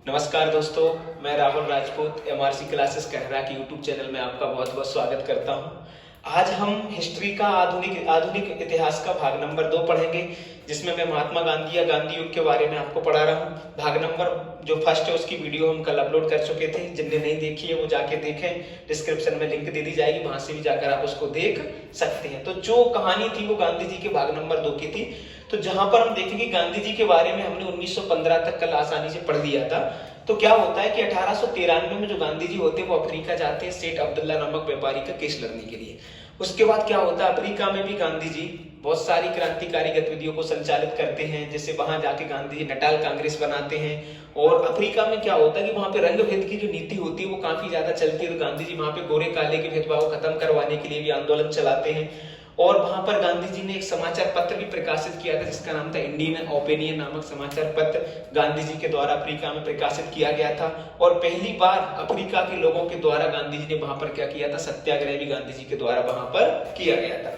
नमस्कार दोस्तों, मैं राहुल राजपूत एमआरसी क्लासेस कहरा के यूट्यूब चैनल में आपका बहुत बहुत स्वागत करता हूं। आज हम हिस्ट्री का आधुनिक आधुनिक इतिहास का भाग नंबर 2 पढ़ेंगे, जिसमें मैं महात्मा गांधी या गांधी युग के बारे में आपको पढ़ा रहा हूं। भाग नंबर जो फर्स्ट है उसकी वीडियो हम कल अपलोड कर चुके थे। जिनने नहीं देखी है वो जाके देखें, डिस्क्रिप्शन में लिंक दे दी जाएगी, वहां से भी जाकर आप उसको देख सकते हैं। तो जो कहानी थी वो गांधी जी के भाग नंबर 2 की थी। तो जहां पर हम देखेंगे गांधी जी के बारे में हमने 1915 तक कल आसानी से पढ़ लिया था। तो क्या होता है कि 1893 में जो गांधी जी होते हैं वो अफ्रीका जाते हैं सेठ अब्दुल्ला नामक व्यापारी का केस लड़ने के लिए। उसके बाद क्या होता है, अफ्रीका में भी गांधी जी बहुत सारी क्रांतिकारी गतिविधियों को संचालित करते हैं। जैसे वहां जाके गांधी जी नटाल कांग्रेस बनाते हैं। और अफ्रीका में क्या होता है कि वहां पे रंग भेद की जो नीति होती है वो काफी ज्यादा चलती है। तो गांधी जी वहां पे गोरे काले के भेदभाव खत्म करवाने के लिए भी आंदोलन चलाते हैं। और वहां पर गांधी जी ने एक समाचार पत्र भी प्रकाशित किया था जिसका नाम था इंडियन ओपिनियन नामक समाचार पत्र गांधी जी के द्वारा अफ्रीका में प्रकाशित किया गया था। और पहली बार अफ्रीका के लोगों के द्वारा गांधी जी ने वहां पर क्या किया था, सत्याग्रह भी गांधी जी के द्वारा वहां पर किया गया था।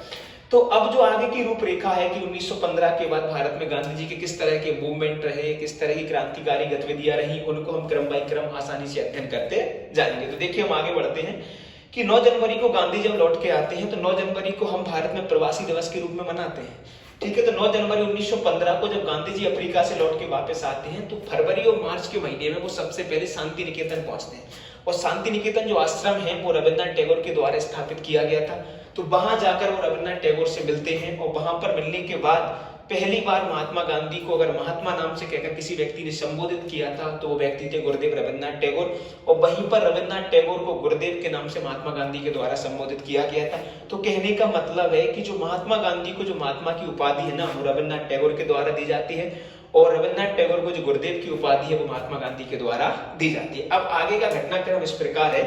तो अब जो आगे की रूपरेखा है कि 1915 के बाद भारत में गांधी जी के किस तरह के मूवमेंट रहे, किस तरह की क्रांतिकारी गतिविधियां रही, उनको हम क्रम बाय क्रम आसानी से अध्ययन करते जाएंगे। तो देखिए हम आगे बढ़ते हैं कि 9 जनवरी को गांधी जब लौट के आते हैं तो 9 जनवरी को हम भारत में प्रवासी दिवस के रूप में मनाते हैं। ठीक है, तो 9 जनवरी 1915 को जब गांधी जी अफ्रीका से लौट के वापस आते हैं तो फरवरी और मार्च के महीने में वो सबसे पहले शांति निकेतन पहुंचते हैं। और शांति निकेतन जो आश्रम है वो रविन्द्रनाथ टैगोर के द्वारा स्थापित किया गया था। तो वहां जाकर वो रविन्द्रनाथ टैगोर से मिलते हैं। और वहां पर मिलने के बाद पहली बार महात्मा गांधी को अगर महात्मा नाम से कहकर किसी व्यक्ति ने संबोधित किया था तो वो व्यक्ति थे गुरुदेव रविन्द्रनाथ टैगोर। और वहीं पर रविन्द्रनाथ टैगोर को गुरुदेव के नाम से महात्मा गांधी के द्वारा संबोधित किया गया था। तो कहने का मतलब है कि जो महात्मा गांधी को जो महात्मा की उपाधि है ना, वो रविन्द्रनाथ टैगोर के द्वारा दी जाती है। और रविन्द्रनाथ टैगोर को जो गुरुदेव की उपाधि है वो महात्मा गांधी के द्वारा दी जाती है। अब आगे का घटनाक्रम इस प्रकार है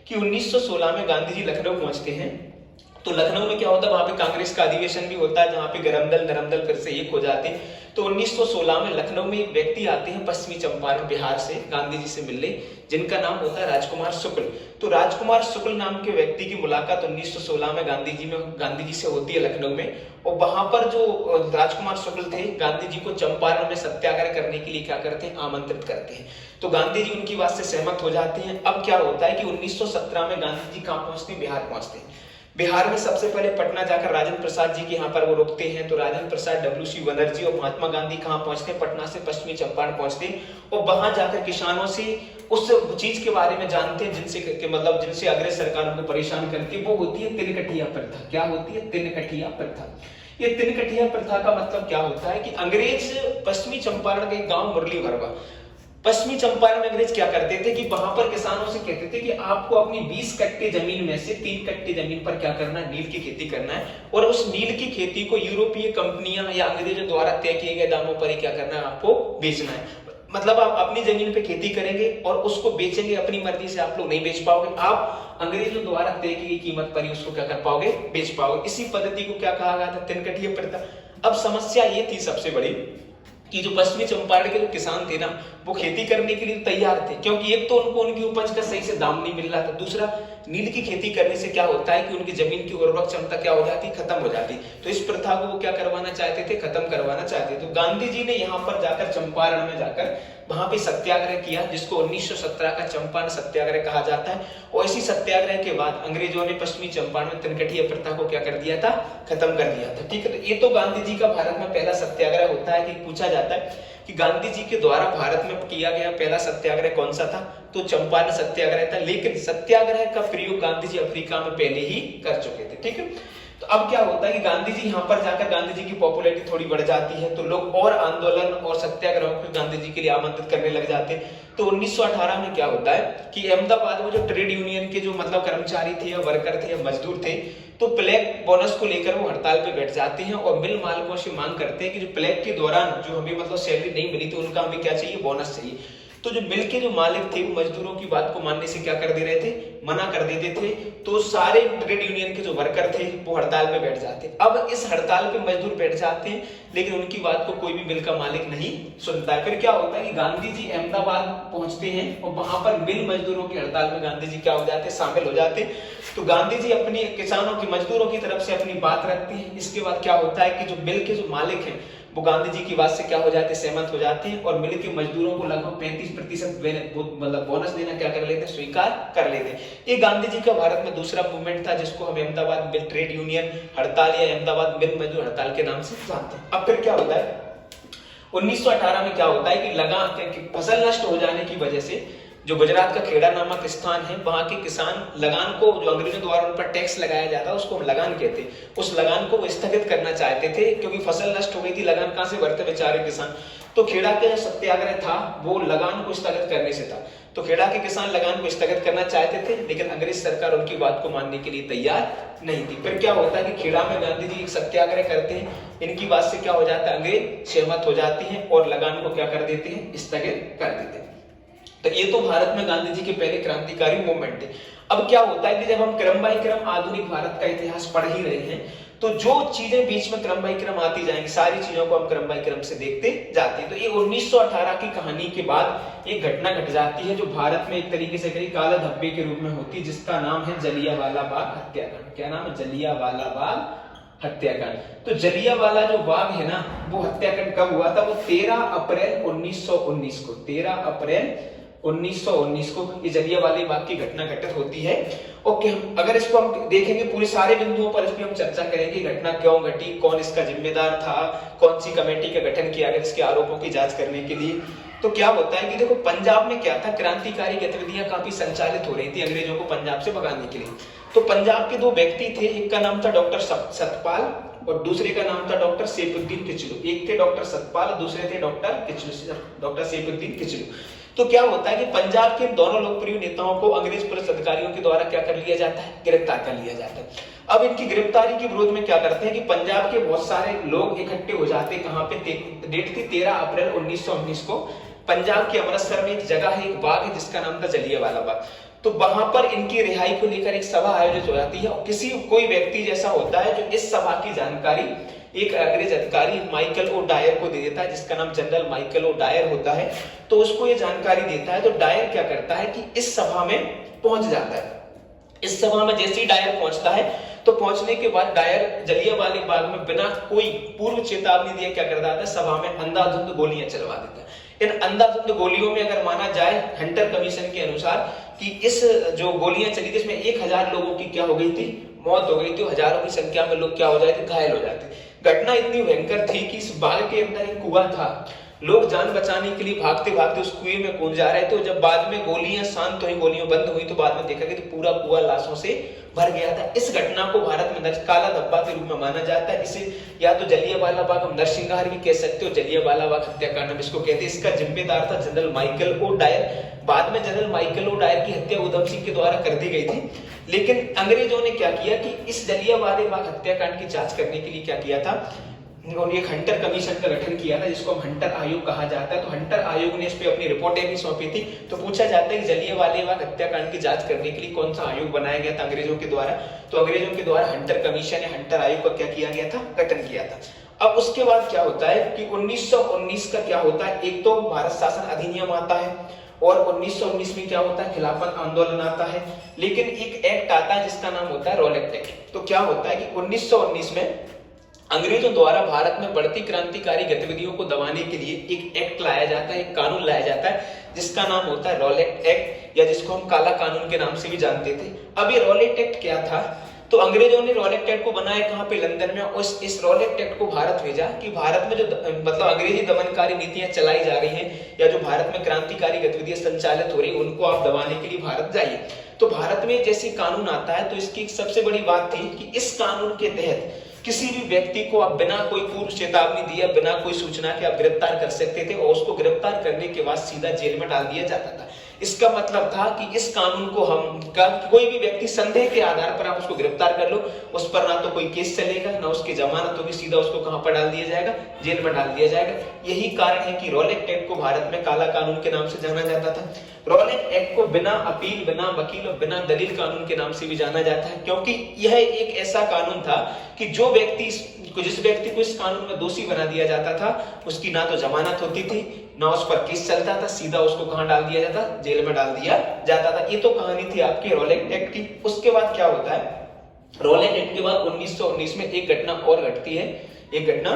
कि 1916 में गांधी जी लखनऊ पहुंचते हैं। तो लखनऊ में क्या होता है, वहां पे कांग्रेस का अधिवेशन भी होता है जहां पे गरम दल नरम दल फिर से एक हो जाते हैं। तो 1916 में लखनऊ में एक व्यक्ति आते हैं पश्चिमी चंपारण बिहार से गांधी जी से मिलने, जिनका नाम होता है राजकुमार शुक्ल। तो राजकुमार शुक्ल नाम के व्यक्ति की मुलाकात 1916 में गांधी जी से होती है लखनऊ में। और वहां पर जो राजकुमार शुक्ल थे गांधी जी को चंपारण में सत्याग्रह करने के लिए क्या करते हैं, आमंत्रित करते हैं। तो गांधी जी उनकी बात से सहमत हो जाते हैं। अब क्या होता है कि 1917 में गांधी जी कहां पहुंचते हैं, बिहार पहुंचते हैं। बिहार में सबसे पहले पटना जाकर राजेंद्र प्रसाद जी के यहाँ पर वो रुकते हैं। तो राजेंद्र प्रसाद, डब्ल्यू.सी. बनर्जी और महात्मा गांधी कहाँ पहुंचते हैं, पटना से पश्चिमी चंपारण पहुंचते हैं। और वहां जाकर किसानों से उस चीज के बारे में जानते हैं जिनसे अंग्रेज सरकार उनको परेशान करती है। वो होती है तिनकठिया प्रथा। क्या होती है, तिनकठिया प्रथा। ये तिनकठिया प्रथा का मतलब क्या होता है कि अंग्रेज पश्चिमी चंपारण के गांव मुरली भरवा, पश्चिमी चंपारण में अंग्रेज क्या करते थे कि वहां पर किसानों से कहते थे कि आपको अपनी 20 कट्टे जमीन में से 3 कट्टे जमीन पर क्या करना है, नील की खेती करना है। और उस नील की खेती को यूरोपीय कंपनियां या अंग्रेजों द्वारा तय किए गए दामों पर ही क्या करना है, आपको बेचना है। मतलब आप अपनी जमीन पे खेती करेंगे और उसको बेचेंगे, अपनी मर्जी से आप लोग नहीं बेच पाओगे, आप अंग्रेजों द्वारा तय की गई कीमत पर ही उसको क्या कर पाओगे, बेच पाओगे। इसी पद्धति को क्या कहा गया था, तिनकठिया प्रथा। अब समस्या ये थी सबसे बड़ी कि जो पश्चिमी चंपारण के जो किसान थे ना, वो खेती करने के लिए तैयार थे, क्योंकि एक तो उनको उनकी उपज का सही से दाम नहीं मिल रहा था, दूसरा नील की खेती करने से क्या होता है कि उनकी जमीन की उर्वरक क्षमता क्या हो जाती, खत्म हो जाती। तो इस प्रथा को वो क्या करवाना चाहते थे, खत्म करवाना चाहते। तो गांधी जी ने यहाँ पर जाकर चंपारण में जाकर वहां पे सत्याग्रह किया, जिसको 1917 का चंपारण सत्याग्रह कहा जाता है। और इसी सत्याग्रह के बाद अंग्रेजों ने पश्चिमी चंपारण में तिनकठिया प्रथा को क्या कर दिया था, खत्म कर दिया था। ठीक है, तो ये तो गांधी जी का भारत में पहला सत्याग्रह होता है। कि पूछा जाता है कि गांधी जी के द्वारा भारत में किया गया पहला सत्याग्रह कौन सा था, तो चंपारण सत्याग्रह था। लेकिन सत्याग्रह का प्रयोग गांधी जी अफ्रीका में पहले ही कर चुके थे। ठीक है, तो अब क्या होता है कि गांधी जी यहाँ पर जाकर गांधी जी की पॉपुलैरिटी थोड़ी बढ़ जाती है। तो लोग और आंदोलन और सत्याग्रहों को गांधी जी के लिए आमंत्रित करने लग जाते हैं। तो 1918 में क्या होता है कि अहमदाबाद में जो ट्रेड यूनियन के जो कर्मचारी थे या वर्कर थे या मजदूर थे, तो प्लेग बोनस को लेकर वो हड़ताल पे बैठ जाते हैं और मिल मालिकों से मांग करते हैं कि जो प्लेग के दौरान जो हमें सैलरी नहीं मिली, तो उनका हमें क्या चाहिए, बोनस चाहिए। तो जो मिल के जो मालिक थे वो मजदूरों की बात को मानने से क्या कर दे रहे थे, मना कर देते थे। तो सारे ट्रेड यूनियन के जो वर्कर थे वो हड़ताल पे बैठ जाते। अब इस हड़ताल पे मजदूर बैठ जाते हैं, लेकिन उनकी बात को कोई भी मिल का मालिक नहीं सुनता है। फिर क्या होता है कि गांधी जी अहमदाबाद पहुंचते हैं और वहां पर मिल मजदूरों की हड़ताल में गांधी जी क्या हो जाते, शामिल हो जाते। तो गांधी जी अपनी किसानों की, मजदूरों की तरफ से अपनी बात रखते हैं। इसके बाद क्या होता है कि जो मिल के जो मालिक हैं वो गांधी जी की बात से क्या हो जाते, सहमत हो जाते हैं और मिलकर मजदूरों को लगभग 35% मतलब बोनस देना क्या कर लेते, स्वीकार कर लेते। ये गांधी जी का भारत में दूसरा मूवमेंट था जिसको हम अहमदाबाद मिल ट्रेड यूनियन हड़ताल या अहमदाबाद मिल मजदूर हड़ताल के नाम से जानते हैं। अब फिर क्या होता है 1918 में क्या होता है कि लगान फसल नष्ट हो जाने की वजह से जो गुजरात का खेड़ा नामक स्थान है वहां के किसान लगान को, जो अंग्रेजों द्वारा उन पर टैक्स लगाया जाता है उसको हम लगान कहते, उस लगान को वो स्थगित करना चाहते थे क्योंकि फसल नष्ट हो गई थी, लगान कहां से भरते बेचारे किसान। तो खेड़ा का सत्याग्रह था वो लगान को स्थगित करने से था। तो खेड़ा के किसान लगान को स्थगित करना चाहते थे लेकिन अंग्रेज सरकार उनकी बात को मानने के लिए तैयार नहीं थी। फिर क्या होता है कि खेड़ा में गांधी जी एक सत्याग्रह करते हैं, इनकी बात से क्या हो जाता है, अंग्रेज सहमत हो जाते हैं और लगान को क्या कर देते हैं, स्थगित कर देते हैं। तो ये तो भारत में गांधी जी के पहले क्रांतिकारी मूवमेंट थे। अब क्या होता है कि जब हम क्रम बाय क्रम आधुनिक भारत का इतिहास पढ़ ही रहे हैं तो जो चीजें बीच में क्रम बाय क्रम आती जाएंगी सारी चीजों को हम क्रम बाय क्रम से देखते जाते हैं। तो ये 1918 की कहानी के बाद एक घटना घट जाती है जो भारत में एक तरीके से कहीं काला धब्बे के रूप में होती है जिसका नाम है जलियांवाला बाग हत्याकांड। क्या नाम है, जलियांवाला बाग हत्याकांड। तो जलियांवाला जो बाग है ना वो हत्याकांड कब हुआ था, वो 13 अप्रैल 1919 को, 13 अप्रैल 1919 को ये जलियांवाला बाग की घटना घटित होती है। ओके, अगर इसको हम देखेंगे पूरे सारे बिंदुओं पर इस पे हम चर्चा करेंगे घटना क्यों घटी, कौन इसका जिम्मेदार था, कौन सी कमेटी का गठन किया गया इसके आरोपों की जांच करने के लिए। तो क्या होता है कि देखो पंजाब में क्या था, क्रांतिकारी गतिविधियां काफी संचालित हो रही थी अंग्रेजों को पंजाब से भगाने के लिए। तो पंजाब के दो व्यक्ति थे, एक का नाम था डॉक्टर सतपाल और दूसरे का नाम था डॉक्टर सैफुद्दीन किचलू। एक थे डॉक्टर सतपाल और दूसरे थे डॉक्टर सैफुद्दीन किचलू। तो क्या होता है कि पंजाब के दोनों लोकप्रिय नेताओं को अंग्रेज पुलिस अधिकारियों के द्वारा क्या कर लिया जाता है, गिरफ्तार कर लिया जाता है। अब इनकी गिरफ्तारी के विरोध में क्या करते हैं कि पंजाब के बहुत सारे लोग इकट्ठे हो जाते हैं। कहां पे, डेट थी 13 अप्रैल 1919 को, पंजाब के अमृतसर में एक जगह है, एक बाग है जिसका नाम था जलियांवाला बाग। तो वहां पर इनकी रिहाई को लेकर एक सभा आयोजित हो जाती है और कोई व्यक्ति जैसा होता है जो इस सभा की जानकारी एक अंग्रेज अधिकारी माइकल ओ डायर को दे देता है जिसका नाम जनरल माइकल ओ डायर होता है। तो उसको ये जानकारी देता है तो डायर क्या करता है कि इस सभा में पहुंच जाता है। इस सभा में जैसे ही डायर पहुंचता है तो पहुंचने के बाद डायर जलियांवाला बाग में बिना कोई पूर्व चेतावनी दिए क्या कर देता है, सभा में अंधाधुंध गोलियां चलवा देता है। इन अंधाधुंध गोलियों में अगर माना जाए हंटर कमीशन के अनुसार कि इस जो गोलियां चली थी इसमें 1000 लोगों की क्या हो गई थी, मौत हो गई थी, हजारों की संख्या में लोग क्या हो जाते, घायल हो जाते। घटना इतनी भयंकर थी कि इस बाग के अंदर एक कुआं था, लोग जान बचाने के लिए भागते भागते उस कुएं में कूद जा रहे थे। तो जब बाद में गोलियां शांत हुई, गोलियां बंद हुई तो बाद में देखा गया तो पूरा कुआं लाशों से भर गया था। इस घटना को भारत में काला धब्बा के रूप में माना जाता है। इसे या तो जलियांवाला बाग हम नरसंहार भी कह सकते हो, जलियांवाला बाग हत्याकांड हम इसको कहते हैं। इसका जिम्मेदार था जनरल माइकल ओ डायर। बाद में जनरल माइकल ओ डायर की हत्या उधम सिंह के द्वारा कर दी गई थी। लेकिन अंग्रेजों ने क्या किया कि इस जलियांवाला बाग हत्याकांड की जांच करने के लिए क्या किया था, उन्होंने एक हंटर कमीशन का गठन किया था जिसको हम हंटर आयोग कहा जाता है। तो हंटर आयोग ने इस पे अपनी रिपोर्टें भी सौंपी थी। तो पूछा जाता है कि जलियांवाला बाग हत्याकांड की जांच करने के लिए कौन सा आयोग बनाया गया था अंग्रेजों के द्वारा। तो अंग्रेजों के द्वारा हंटर कमीशन या हंटर आयोग का क्या किया गया था, गठन किया था। अब उसके बाद क्या होता है कि 1919 का क्या होता है, एक तो भारत शासन अधिनियम आता है और 1919 में क्या होता है, खिलाफत आंदोलन आता है। लेकिन एक एक्ट आता है जिसका नाम होता है रॉलेट एक्ट। तो क्या होता है कि 1919 में अंग्रेजों द्वारा भारत में बढ़ती क्रांतिकारी गतिविधियों को दबाने के लिए एक एक्ट लाया जाता है, एक कानून लाया जाता है जिसका नाम होता है रॉलेट एक्ट या जिसको हम काला कानून के नाम से भी जानते थे। अब ये रॉलेट एक्ट क्या था, तो अंग्रेजों ने रॉलेट एक्ट को बनाया कहां पे, लंदन में। और इस रॉलेट एक्ट को भारत भेजा कि भारत में जो मतलब अंग्रेजी दमनकारी नीतियां चलाई जा रही हैं या जो भारत में क्रांतिकारी गतिविधियां संचालित हो रही है उनको आप दबाने के लिए भारत जाइए। तो भारत में जैसे कानून आता है तो इसकी सबसे बड़ी बात थी कि इस कानून के तहत किसी भी व्यक्ति को आप बिना कोई पूर्व चेतावनी दिए, बिना कोई सूचना के आप गिरफ्तार कर सकते थे और उसको गिरफ्तार करने के बाद सीधा जेल में डाल दिया जाता था। इसका मतलब था कि इस कानून को कोई भी व्यक्ति संदेह के आधार पर आप उसको गिरफ्तार कर लो, उस पर ना तो कोई केस चलेगा ना उसकी जमानत होगी, सीधा उसको कहां पर डाल दिया जाएगा, जेल में डाल दिया जाएगा। यही कारण है कि रॉलेट एक्ट को भारत में काला कानून के नाम से जाना जाता था। रॉलेट एक्ट को बिना अपील, बिना वकील और बिना दलील कानून के नाम से भी जाना जाता है क्योंकि यह एक ऐसा कानून था कि जिस व्यक्ति को इस कानून में दोषी बना दिया जाता था उसकी ना तो जमानत होती थी ना उस पर केस चलता था, सीधा उसको कहां डाल दिया जाता, जेल में डाल दिया जाता था। ये तो कहानी थी आपकी रॉलेट एक्ट की। उसके बाद क्या होता है, रॉलेट एक्ट के बाद 1919 में एक घटना और घटती है। एक घटना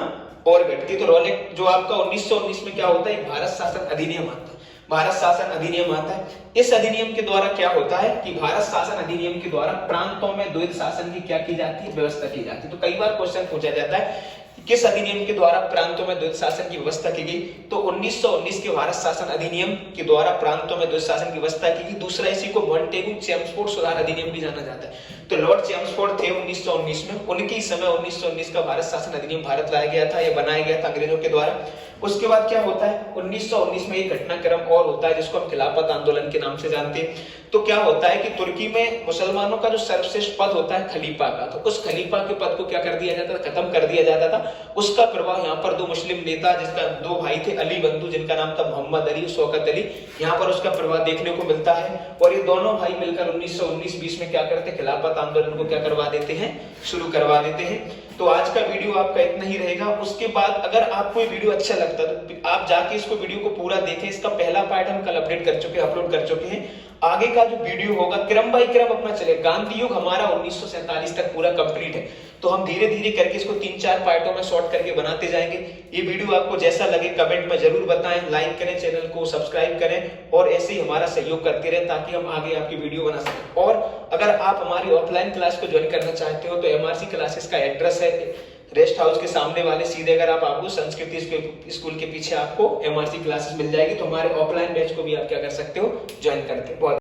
और घटती। तो रॉल एक्ट जो आपका 1919 में क्या होता है, भारत शासन अधिनियम आता है। भारत शासन अधिनियम आता है। इस अधिनियम के द्वारा क्या होता है कि भारत शासन अधिनियम के द्वारा प्रांतों में द्वैध शासन की क्या की जाती है, व्यवस्था की जाती है। तो कई बार क्वेश्चन पूछा जाता है किस अधिनियम के द्वारा प्रांतों में द्वैध शासन की व्यवस्था की गई, तो 1919 के भारत शासन अधिनियम के द्वारा प्रांतों में द्वैध शासन की व्यवस्था की गई। दूसरा इसी को मॉन्टेगू चेम्सफोर्ड सुधार अधिनियम भी जाना जाता है। तो लॉर्ड चेम्सफोर्ड थे 1919 में, उनके समय 1919 का भारत शासन अधिनियम भारत लाया गया था, यह बनाया गया था अंग्रेजों के द्वारा। उसके बाद क्या होता है, 1919 में एक घटनाक्रम और होता है जिसको हम खिलाफत आंदोलन के नाम से जानते हैं। तो क्या होता है कि तुर्की में मुसलमानों का जो सर्वश्रेष्ठ पद होता है खलीफा का, तो उस खलीफा के पद को क्या कर दिया जाता था, खत्म कर दिया जाता था। उसका प्रभाव यहाँ पर दो मुस्लिम नेता, जिसका दो भाई थे अली बंधु, जिनका नाम था मोहम्मद अली, शौकत अली, यहाँ पर उसका प्रभाव देखने को मिलता है। और ये दोनों भाई मिलकर 1919-20 में क्या करते, खिलाफत आंदोलन को क्या करवा देते हैं, शुरू करवा देते हैं। तो आज का वीडियो आपका इतना ही रहेगा। उसके बाद अगर आपको ये वीडियो अच्छा लगता है तो आप जाके इसको वीडियो को पूरा देखें। इसका पहला पार्ट हम कल अपडेट कर चुके हैं, अपलोड कर चुके हैं। आगे का जो वीडियो होगा क्रम बाय क्रम अपना चलेगा। गांधी युग हमारा 1947 तक पूरा कंप्लीट है, तो हम धीरे धीरे करके इसको 3-4 पार्टों में शॉर्ट करके बनाते जाएंगे। ये वीडियो आपको जैसा लगे कमेंट में जरूर बताएं, लाइक करें, चैनल को सब्सक्राइब करें और ऐसे ही हमारा सहयोग करते रहें ताकि हम आगे आपकी वीडियो बना सकें। और अगर आप हमारी ऑफलाइन क्लास को ज्वाइन करना चाहते हो तो MRC क्लासेस का एड्रेस है रेस्ट हाउस के सामने वाले सीधे, अगर आप आपको संस्कृति स्कूल के पीछे आपको MRC क्लासेस मिल जाएगी। तो हमारे ऑफलाइन बैच को भी आप क्या कर सकते हो, ज्वाइन करते हो।